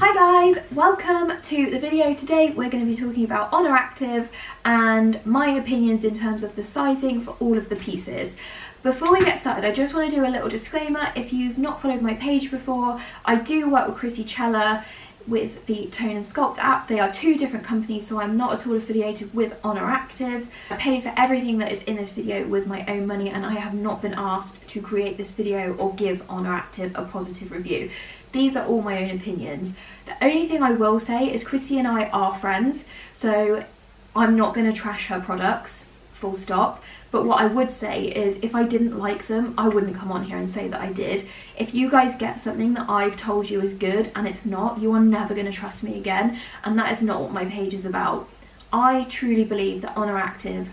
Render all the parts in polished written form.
Hi guys, welcome to the video. Today we're going to be talking about Oner Active and my opinions in terms of the sizing for all of the pieces. Before we get started, I just want to do a little disclaimer. If you've not followed my page before, I do work with Chrissy with the Tone and Sculpt app. They are two different companies, so I'm not at all affiliated with Oner Active. I paid for everything that is in this video with my own money, and I have not been asked to create this video or give Oner Active a positive review. These are all my own opinions. The only thing I will say is Chrissy and I are friends, so I'm not going to trash her products, full stop. But what I would say is if I didn't like them, I wouldn't come on here and say that I did. If you guys get something that I've told you is good and it's not, you are never going to trust me again, and that is not what my page is about. I truly believe that Oner Active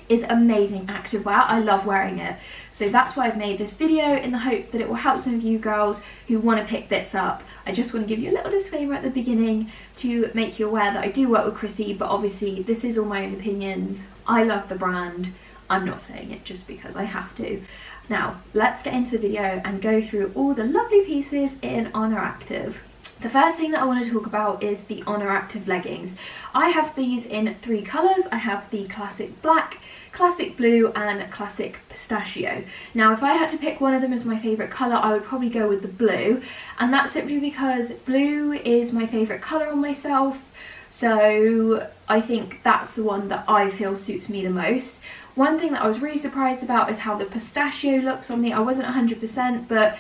is amazing activewear. I love wearing it. So that's why I've made this video, in the hope that it will help some of you girls who want to pick bits up. I just want to give you a little disclaimer at the beginning to make you aware that I do work with Chrissy, but obviously this is all my own opinions. I love the brand. I'm not saying it just because I have to. Now, let's get into the video and go through all the lovely pieces in Oner Active. The first thing that I want to talk about is the Oner Active leggings. I have these in three colours. I have the classic black, classic blue and classic pistachio. Now if I had to pick one of them as my favourite colour, I would probably go with the blue, and that's simply because blue is my favourite colour on myself, so I think that's the one that I feel suits me the most. One thing that I was really surprised about is how the pistachio looks on me. I wasn't 100%, but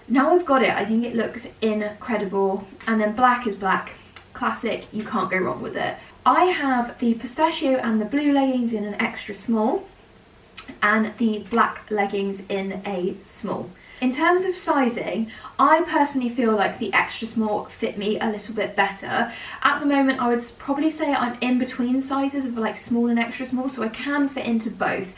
now I've got it, I think it looks incredible. And then black is black, classic, you can't go wrong with it. I have the pistachio and the blue leggings in an extra small and the black leggings in a small. In terms of sizing, I personally feel like the extra small fit me a little bit better. At the moment, I would probably say I'm in between sizes of like small and extra small, so I can fit into both.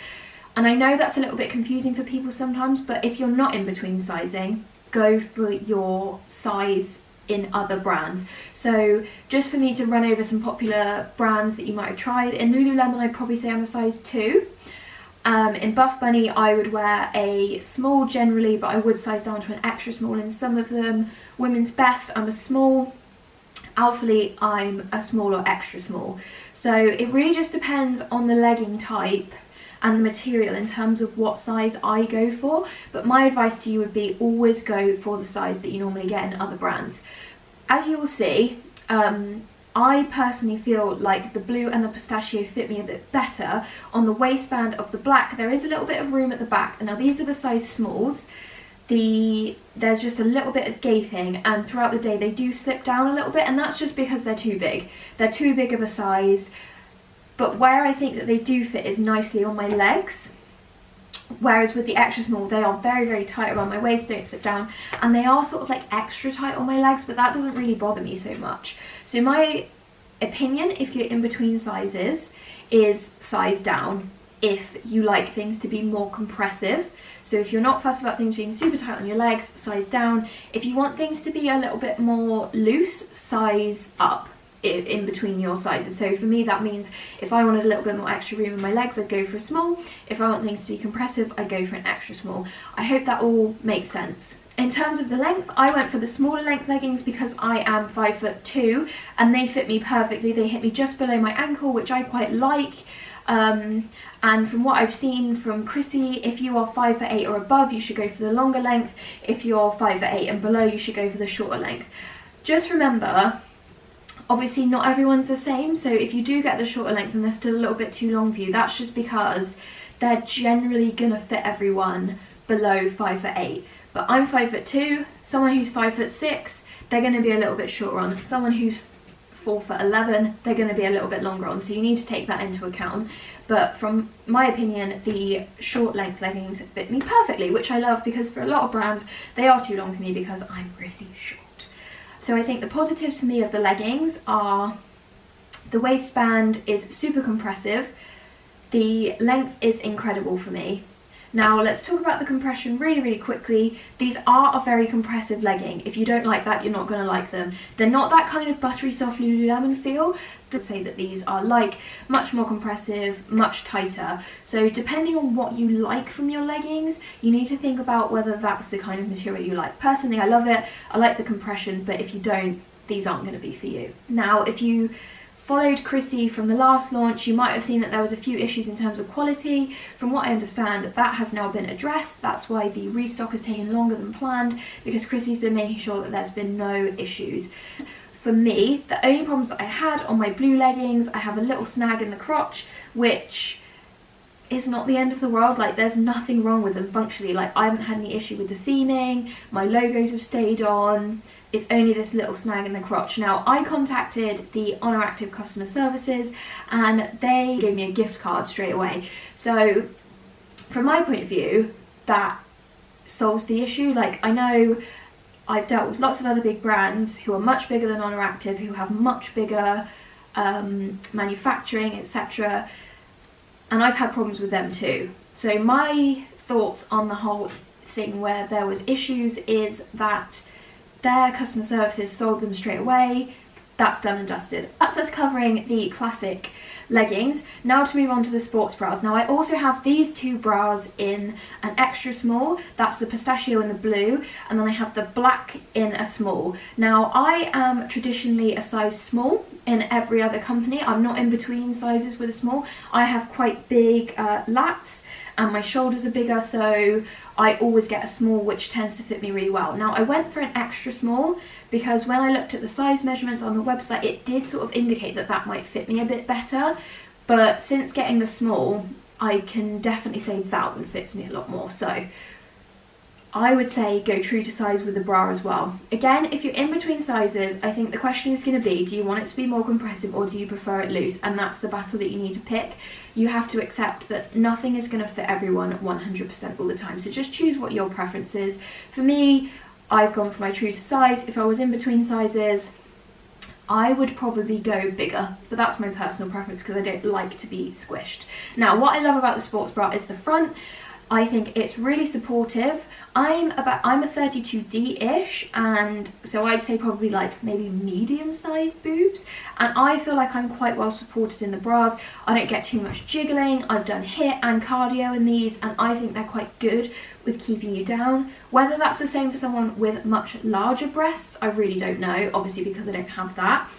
And I know that's a little bit confusing for people sometimes, but if you're not in between sizing, go for your size in other brands. So just for me to run over some popular brands that you might have tried, in Lululemon I'd probably say I'm a size 2. In Buff Bunny I would wear a small generally, but I would size down to an extra small in some of them. Women's Best I'm a small. Alphalete I'm a small or extra small. So it really just depends on the legging type and the material in terms of what size I go for, but my advice to you would be always go for the size that you normally get in other brands. As you will see, I personally feel like the blue and the pistachio fit me a bit better. On the waistband of the black there is a little bit of room at the back, and now these are the size smalls. There's just a little bit of gaping, and throughout the day they do slip down a little bit, and that's just because they're too big. They're too big of a size. But where I think that they do fit is nicely on my legs, whereas with the extra small they are very, very tight around my waist, don't slip down, and they are sort of like extra tight on my legs, but that doesn't really bother me so much. So my opinion, if you're in between sizes, is size down if you like things to be more compressive. So if you're not fussed about things being super tight on your legs, size down. If you want things to be a little bit more loose, size up in between your sizes. So for me that means if I wanted a little bit more extra room in my legs, I'd go for a small. If I want things to be compressive, I'd go for an extra small. I hope that all makes sense. In terms of the length, I went for the smaller length leggings because I am 5'2" and they fit me perfectly. They hit me just below my ankle, which I quite like. And from what I've seen from Chrissy, if you are 5'8" or above, you should go for the longer length. If you're 5'8" and below, you should go for the shorter length. Just remember, obviously not everyone's the same, so if you do get the shorter length and they're still a little bit too long for you, that's just because they're generally gonna fit everyone below 5'8". But I'm 5'2", someone who's 5'6", they're gonna be a little bit shorter on. Someone who's 4'11", they're gonna be a little bit longer on, so you need to take that into account. But from my opinion, the short length leggings fit me perfectly, which I love, because for a lot of brands, they are too long for me because I'm really short. So I think the positives for me of the leggings are the waistband is super compressive, the length is incredible for me. Now let's talk about the compression really, really quickly. These are a very compressive legging. If you don't like that, you're not going to like them. They're not that kind of buttery soft Lululemon feel. I'd say that these are like much more compressive, much tighter. So depending on what you like from your leggings, you need to think about whether that's the kind of material you like. Personally, I love it. I like the compression, but if you don't, these aren't going to be for you. Now, if you followed Chrissy from the last launch, you might have seen that there was a few issues in terms of quality. From what I understand, that has now been addressed. That's why the restock has taken longer than planned, because Chrissy's been making sure that there's been no issues. For me, the only problems that I had on my blue leggings, I have a little snag in the crotch, which is not the end of the world. Like, there's nothing wrong with them functionally. Like, I haven't had any issue with the seaming, my logos have stayed on. It's only this little snag in the crotch. Now, I contacted the Oner Active customer services and they gave me a gift card straight away. So from my point of view, that solves the issue. Like, I know I've dealt with lots of other big brands who are much bigger than Oner Active, who have much bigger manufacturing, etc. And I've had problems with them too. So my thoughts on the whole thing where there was issues is that their customer services solved them straight away. That's done and dusted. That's us covering the classic leggings. Now to move on to the sports bras. Now I also have these two bras in an extra small. That's the pistachio and the blue. And then I have the black in a small. Now I am traditionally a size small in every other company. I'm not in between sizes with a small. I have quite big lats and my shoulders are bigger, so I always get a small, which tends to fit me really well. Now I went for an extra small because when I looked at the size measurements on the website, it did sort of indicate that that might fit me a bit better, but since getting the small, I can definitely say that one fits me a lot more. So I would say go true to size with the bra as well. Again, if you're in between sizes, I think the question is going to be, do you want it to be more compressive or do you prefer it loose? And that's the battle that you need to pick. You have to accept that nothing is going to fit everyone 100% all the time. So just choose what your preference is. For me, I've gone for my true to size. If I was in between sizes, I would probably go bigger, but that's my personal preference because I don't like to be squished. Now, what I love about the sports bra is the front. I think it's really supportive. I'm a 32D-ish, and so I'd say probably like maybe medium-sized boobs, and I feel like I'm quite well supported in the bras. I don't get too much jiggling. I've done HIIT and cardio in these, and I think they're quite good with keeping you down. Whether that's the same for someone with much larger breasts, I really don't know, obviously because I don't have that.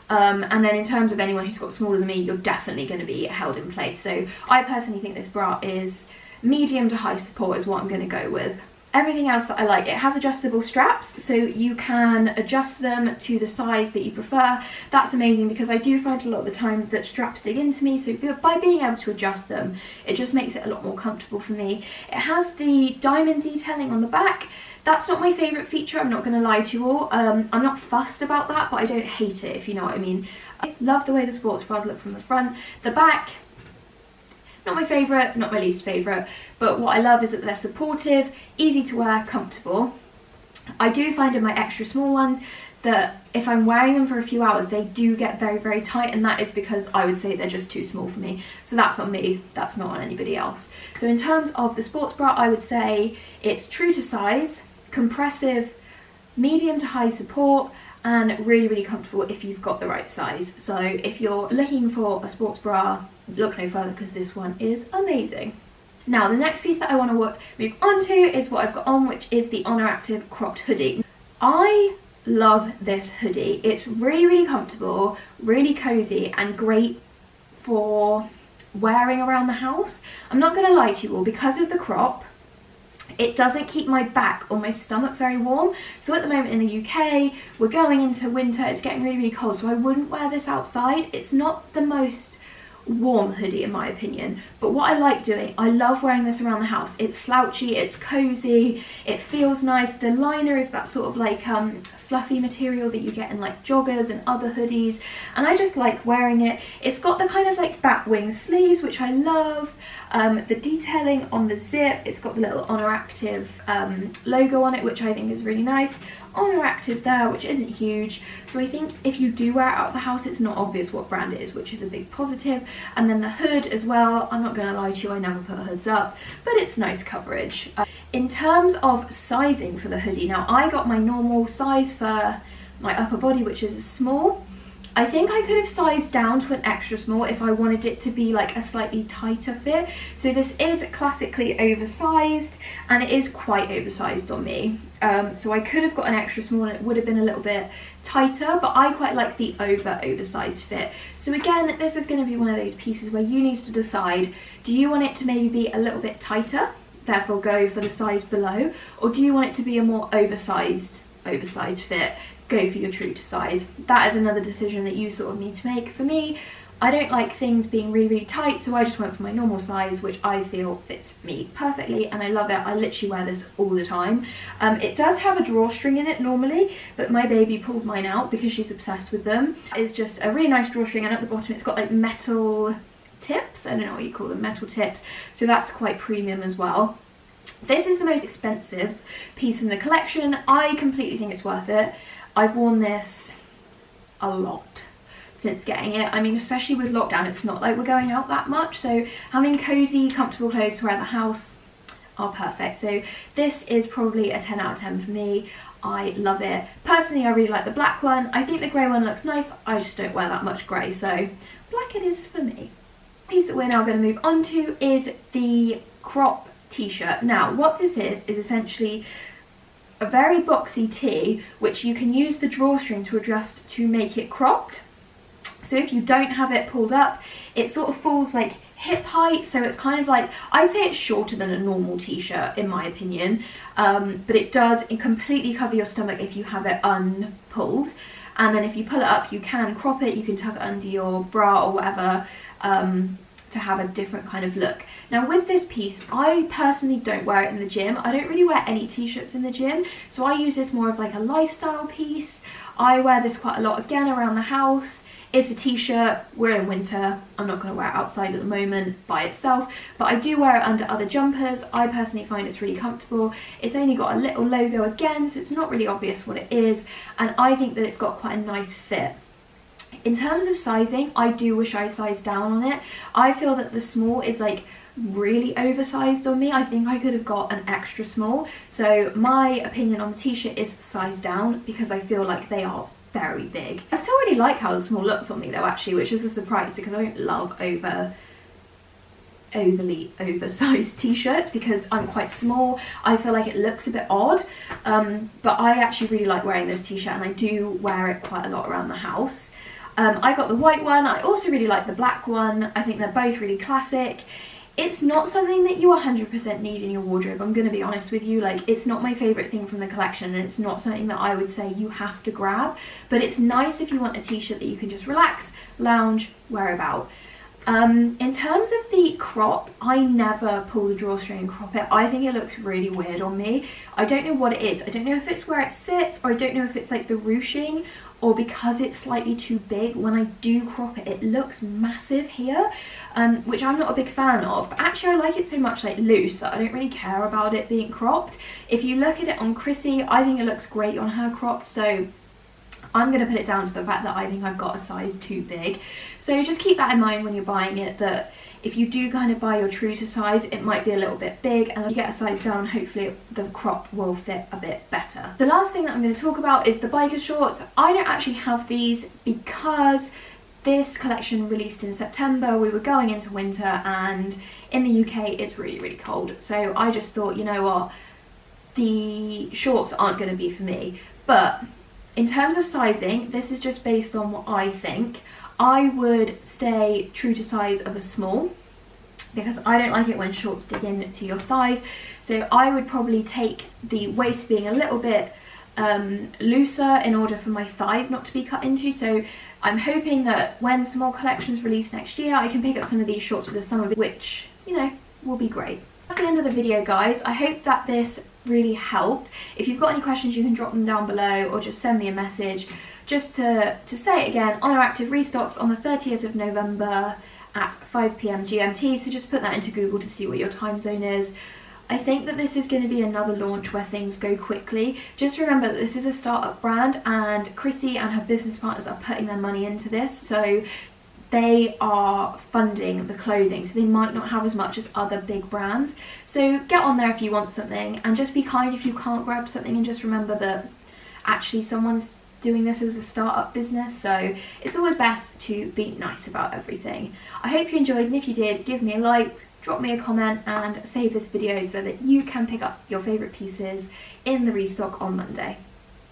And then in terms of anyone who's got smaller than me, you're definitely going to be held in place. So I personally think this bra is medium to high support is what I'm going to go with. Everything else that I like, it has adjustable straps, so you can adjust them to the size that you prefer. That's amazing because I do find a lot of the time that straps dig into me, so by being able to adjust them, it just makes it a lot more comfortable for me. It has the diamond detailing on the back. That's not my favourite feature, I'm not going to lie to you all. I'm not fussed about that, but I don't hate it, if you know what I mean. I love the way the sports bras look from the front. The back, not my favourite, not my least favourite, but what I love is that they're supportive, easy to wear, comfortable. I do find in my extra small ones that if I'm wearing them for a few hours, they do get very, very tight, and that is because I would say they're just too small for me. So that's on me, that's not on anybody else. So in terms of the sports bra, I would say it's true to size, compressive, medium to high support, and really, really comfortable if you've got the right size. So if you're looking for a sports bra, look no further because this one is amazing. Now the next piece that I want to move on to is what I've got on, which is the Oner Active cropped hoodie. I love this hoodie. It's really, really comfortable, really cozy, and great for wearing around the house. I'm not going to lie to you all, because of the crop, it doesn't keep my back or my stomach very warm. So at the moment in the UK, we're going into winter, it's getting really, really cold, so I wouldn't wear this outside. It's not the most warm hoodie in my opinion, but what I like doing, I love wearing this around the house. It's slouchy, it's cozy, it feels nice. The liner is that sort of like fluffy material that you get in like joggers and other hoodies, and I just like wearing it. It's got the kind of like bat wing sleeves, which I love. The detailing on the zip, it's got the little Oner Active logo on it, which I think is really nice. Oner Active there, which isn't huge, so I think if you do wear it out of the house, it's not obvious what brand it is, which is a big positive. And then the hood as well, I'm not going to lie to you, I never put hoods up, but it's nice coverage. In terms of sizing for the hoodie, now I got my normal size for my upper body, which is a small. I think I could have sized down to an extra small if I wanted it to be like a slightly tighter fit. So this is classically oversized, and it is quite oversized on me. So I could have got an extra small and it would have been a little bit tighter, but I quite like the oversized fit. So again, this is going to be one of those pieces where you need to decide, do you want it to maybe be a little bit tighter, therefore go for the size below, or do you want it to be a more oversized fit, go for your true to size. That is another decision that you sort of need to make. For me, I don't like things being really tight, so I just went for my normal size, which I feel fits me perfectly, and I love it. I literally wear this all the time. It does have a drawstring in it normally, but my baby pulled mine out because she's obsessed with them. It's just a really nice drawstring, and at the bottom it's got like metal tips. I don't know what you call them, metal tips. So that's quite premium as well. This is the most expensive piece in the collection. I completely think it's worth it. I've worn this a lot since getting it. I mean, especially with lockdown, it's not like we're going out that much, so having cozy, comfortable clothes to wear at the house are perfect. So this is probably a 10 out of 10 for me. I love it. Personally, I really like the black one. I think the grey one looks nice. I just don't wear that much grey, so black it is for me. The piece that we're now going to move on to is the crop t-shirt. Now, what this is essentially a very boxy tee, which you can use the drawstring to adjust to make it cropped. So if you don't have it pulled up, it sort of falls like hip height, so it's kind of like, I'd say it's shorter than a normal t-shirt in my opinion, but it does completely cover your stomach if you have it unpulled, and then if you pull it up you can crop it, you can tuck it under your bra or whatever, to have a different kind of look. Now with this piece, I personally don't wear it in the gym. I don't really wear any t-shirts in the gym, so I use this more as like a lifestyle piece. I wear this quite a lot again around the house. It's a t-shirt, we're in winter, I'm not going to wear it outside at the moment by itself, but I do wear it under other jumpers. I personally find it's really comfortable. It's only got a little logo again, so it's not really obvious what it is, and I think that it's got quite a nice fit. In terms of sizing, I do wish I sized down on it. I feel that the small is like really oversized on me. I think I could have got an extra small. So my opinion on the t-shirt is size down, because I feel like they are very big. I still really like how the small looks on me though, actually, which is a surprise because I don't love overly oversized t-shirts because I'm quite small. I feel like it looks a bit odd, but I actually really like wearing this t-shirt, and I do wear it quite a lot around the house. I got the white one. I also really like the black one. I think they're both really classic. It's not something that you 100% need in your wardrobe, I'm going to be honest with you. Like, it's not my favourite thing from the collection, and it's not something that I would say you have to grab, but it's nice if you want a t-shirt that you can just relax, lounge, wear about. In terms of the crop, I never pull the drawstring and crop it. I think it looks really weird on me. I don't know what it is. I don't know if it's where it sits, or I don't know if it's like the ruching, or because it's slightly too big. When I do crop it, it looks massive here, which I'm not a big fan of. But actually I like it so much like loose that I don't really care about it being cropped. If you look at it on Chrissy, I think it looks great on her cropped, so I'm going to put it down to the fact that I think I've got a size too big. So just keep that in mind when you're buying it, that if you do kind of buy your true to size, it might be a little bit big, and if you get a size down, hopefully the crop will fit a bit better. The last thing that I'm going to talk about is the biker shorts. I don't actually have these because this collection released in September. We were going into winter, and in the UK it's really, really cold. So I just thought, you know what, the shorts aren't going to be for me. But in terms of sizing, this is just based on what I think. I would stay true to size of a small, because I don't like it when shorts dig into your thighs. So I would probably take the waist being a little bit looser in order for my thighs not to be cut into. So I'm hoping that when small collections release next year, I can pick up some of these shorts for the summer, which, you know, will be great. That's the end of the video, guys. I hope that this really helped. If you've got any questions, you can drop them down below, or just send me a message. Just to say it again, Oner Active restocks on the 30th of November at 5 PM GMT, so just put that into Google to see what your time zone is. I think that this is going to be another launch where things go quickly. Just remember that this is a startup brand, and Chrissy and her business partners are putting their money into this, so they are funding the clothing, so they might not have as much as other big brands. So get on there if you want something, and just be kind if you can't grab something, and just remember that actually someone's doing this as a startup business, so it's always best to be nice about everything. I hope you enjoyed, and if you did, give me a like, drop me a comment and save this video so that you can pick up your favourite pieces in the restock on Monday.